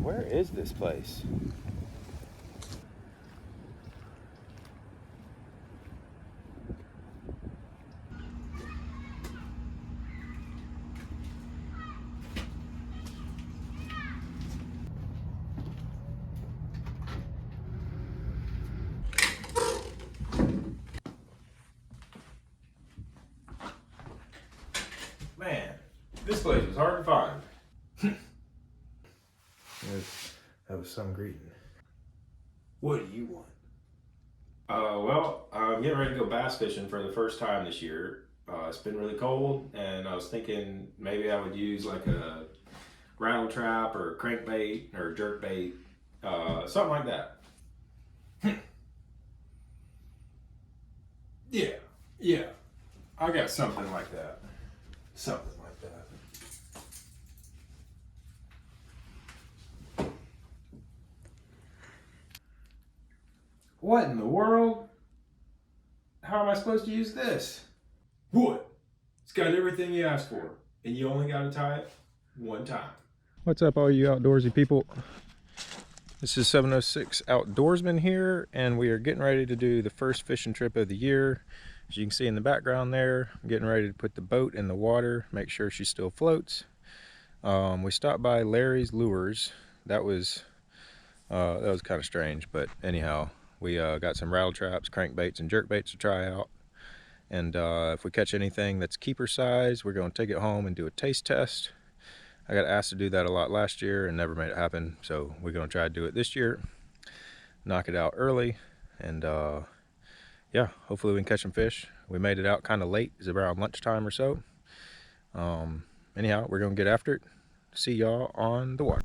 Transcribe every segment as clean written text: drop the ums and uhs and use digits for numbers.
Where is this place? Man, this place was hard to find. That was some greeting. What do you want? Well, I'm getting ready to go bass fishing for the first time this year. It's been really cold, and I was thinking maybe I would use like a rattle trap or a crankbait or jerk bait, something like that. Yeah, I got something like that. Something like that. What in the world? How am I supposed to use this? What? It's got everything you asked for, and you only got to tie it one time. What's up, all you outdoorsy people? This is 706 Outdoorsman here, and we are getting ready to do the first fishing trip of the year. As you can see in the background there, I'm getting ready to put the boat in the water, make sure she still floats. We stopped by Larry's Lures. That was kind of strange, but anyhow, we got some rattle traps, crankbaits, and jerk baits to try out. And if we catch anything that's keeper size, we're going to take it home and do a taste test. I got asked to do that a lot last year and never made it happen, so we're going to try to do it this year, knock it out early, and yeah, hopefully we can catch some fish. We made it out kind of late. It's around lunchtime or so. Anyhow, we're going to get after it. See y'all on the water.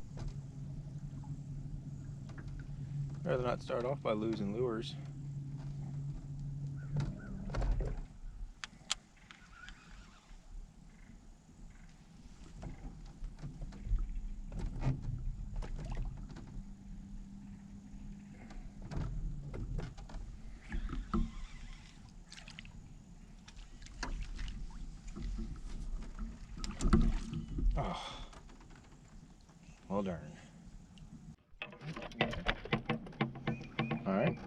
I'd rather not start off by losing lures. Oh, well darn. All right,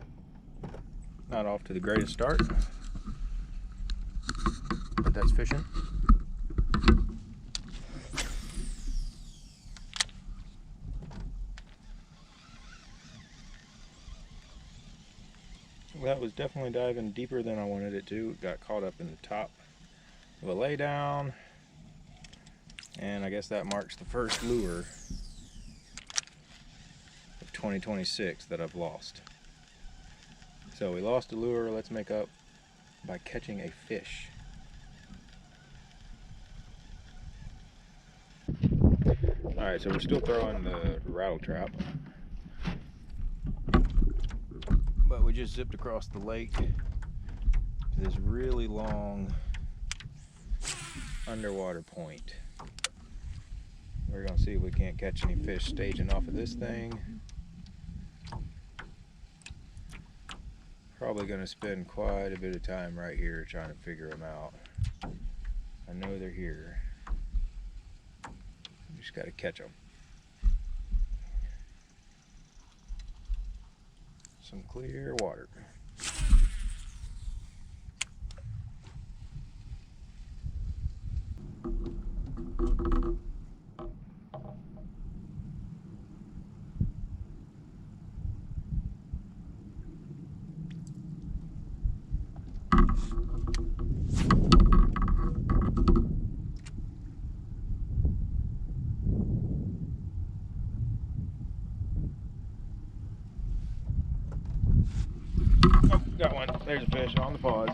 not off to the greatest start, but that's fishing. That was definitely diving deeper than I wanted it to. It got caught up in the top of a lay down, and I guess that marks the first lure of 2026 that I've lost. So we lost a lure. Let's make up by catching a fish. All right, so we're still throwing the rattle trap, but we just zipped across the lake to this really long underwater point. We're gonna see if we can't catch any fish staging off of this thing. Probably gonna spend quite a bit of time right here trying to figure them out. I know they're here. Just gotta catch them. Some clear water. Oh, got one. There's a fish on the pause.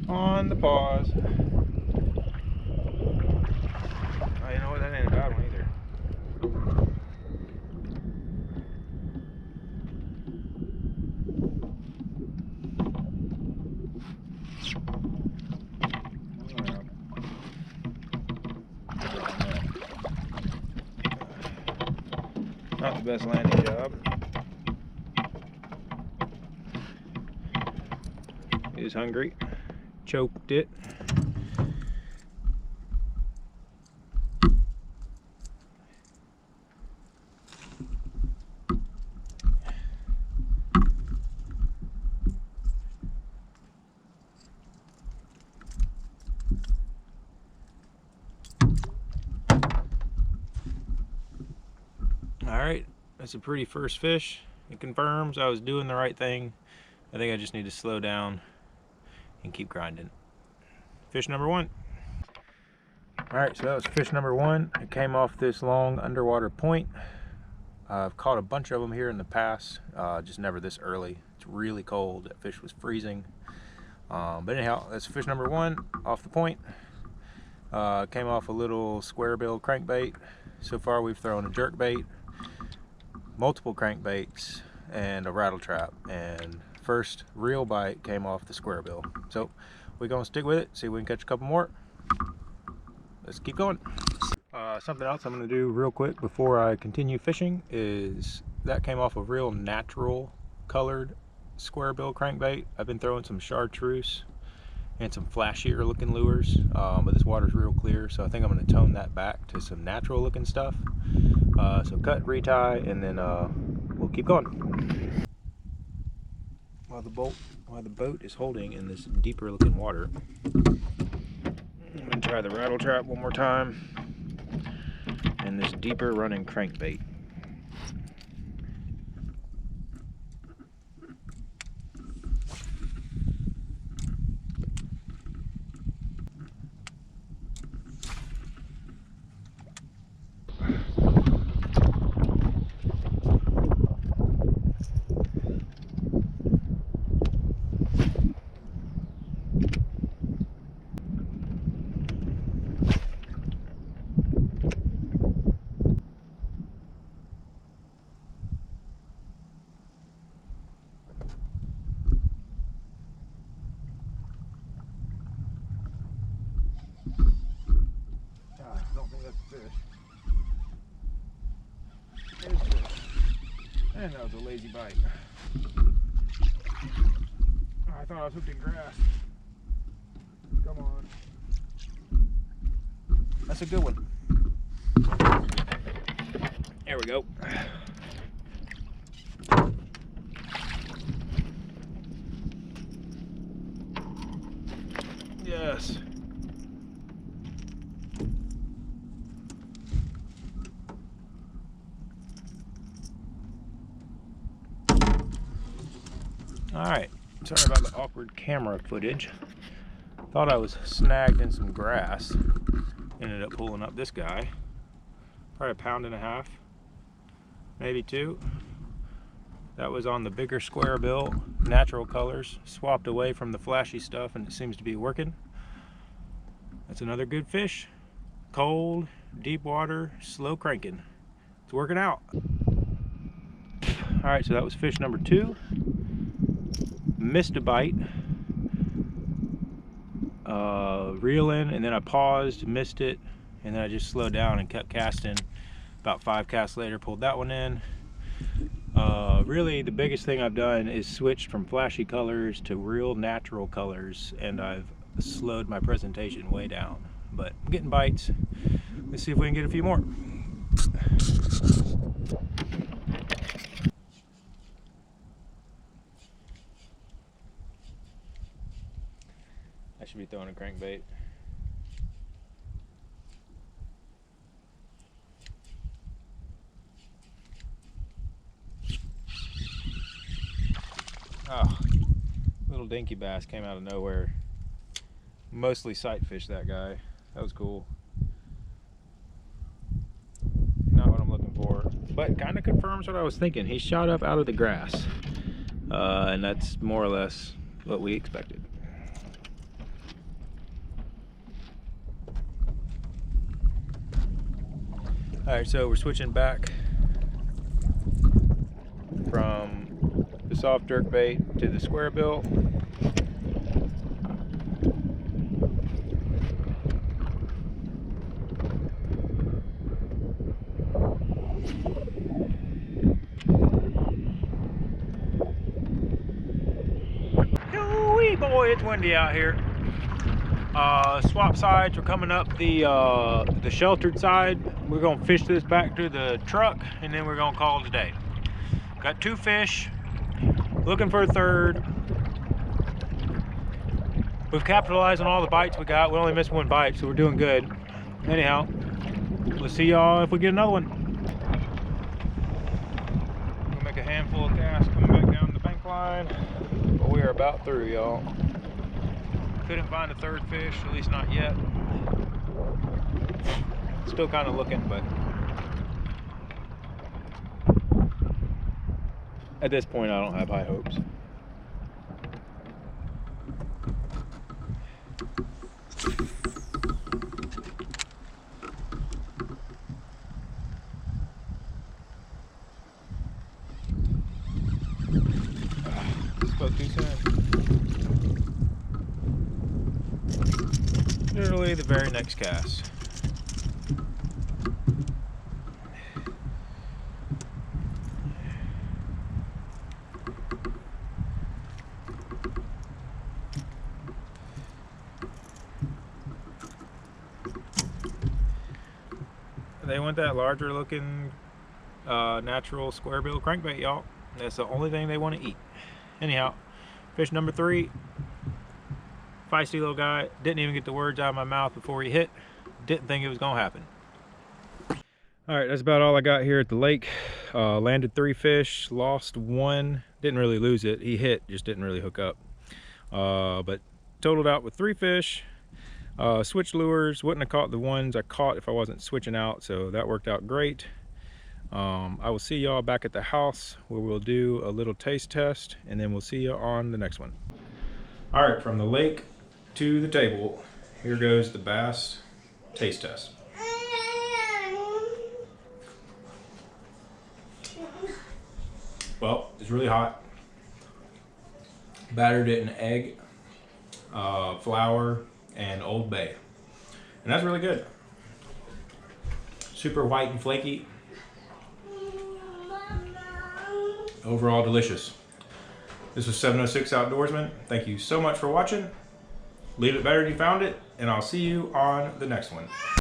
On the pause. Oh, you know what? That ain't a bad one either. Not the best landing job. He's hungry. Choked it. All right, that's a pretty first fish. It confirms I was doing the right thing. I think I just need to slow down and keep grinding. Fish number one. All right, so that was fish number one. It came off this long underwater point. I've caught a bunch of them here in the past, just never this early. It's really cold. That fish was freezing. But anyhow, that's fish number one off the point. Came off a little square bill crankbait. So far we've thrown a jerkbait, multiple crankbaits, and a rattle trap. And first real bite came off the square bill. So we're gonna stick with it, see if we can catch a couple more. Let's keep going. Something else I'm going to do real quick before I continue fishing is that came off a real natural colored square bill crankbait. I've been throwing some chartreuse and some flashier looking lures, but this water's real clear, so I think I'm going to tone that back to some natural looking stuff. So cut, retie, and then we'll keep going. While the boat is holding in this deeper looking water, I'm going to try the rattle trap one more time and this deeper running crankbait. I don't think that's a fish. There's a fish. And that was a lazy bite. Oh, I thought I was hooked in grass. Come on. That's a good one. There we go. Yes. Alright, sorry about the awkward camera footage. Thought I was snagged in some grass. Ended up pulling up this guy. Probably 1.5 pounds, maybe 2. That was on the bigger square bill, natural colors. Swapped away from the flashy stuff and it seems to be working. That's another good fish. Cold, deep water, slow cranking. It's working out. Alright, so that was fish number 2. Missed a bite. Reel in, and then I paused, missed it, and then I just slowed down and kept casting. About 5 casts later, pulled that one in. Really, the biggest thing I've done is switched from flashy colors to real natural colors, and I've slowed my presentation way down. But I'm getting bites. Let's see if we can get a few more. I should be throwing a crankbait. Oh, little dinky bass came out of nowhere. Mostly sight fish, that guy. That was cool. Not what I'm looking for, but kind of confirms what I was thinking. He shot up out of the grass, and that's more or less what we expected. Alright, so we're switching back from the soft jerk bait to the square bill. Ooh-wee, boy, it's windy out here. Swap sides. We're coming up the sheltered side. We're gonna fish this back to the truck, and then we're gonna call it a day. Got 2 fish. Looking for a third. We've capitalized on all the bites we got. We only missed 1 bite, so we're doing good. Anyhow, we'll see y'all if we get another one. couple of casts coming back down the bank line, but we are about through, y'all. Couldn't find a third fish, at least not yet. Still kind of looking, but at this point I don't have high hopes. Spoke too soon. Literally the very next cast. They want that larger looking natural square bill crankbait, y'all. That's the only thing they want to eat. Anyhow, fish number 3. Feisty little guy. Didn't even get the words out of my mouth before he hit. Didn't think it was gonna happen. All right, that's about all I got here at the lake. Landed 3 fish, lost 1. Didn't really lose it. He hit, just didn't really hook up. But totaled out with 3 fish. Switch lures, wouldn't have caught the ones I caught if I wasn't switching out, so that worked out great. I will see y'all back at the house where we'll do a little taste test, and then we'll see you on the next one. All right, from the lake to the table, here goes the bass taste test. Well, it's really hot. Battered it in egg, flour, and Old Bay. And that's really good. Super white and flaky. Overall delicious. This was 706 Outdoorsman. Thank you so much for watching. Leave it better than you found it, and I'll see you on the next one.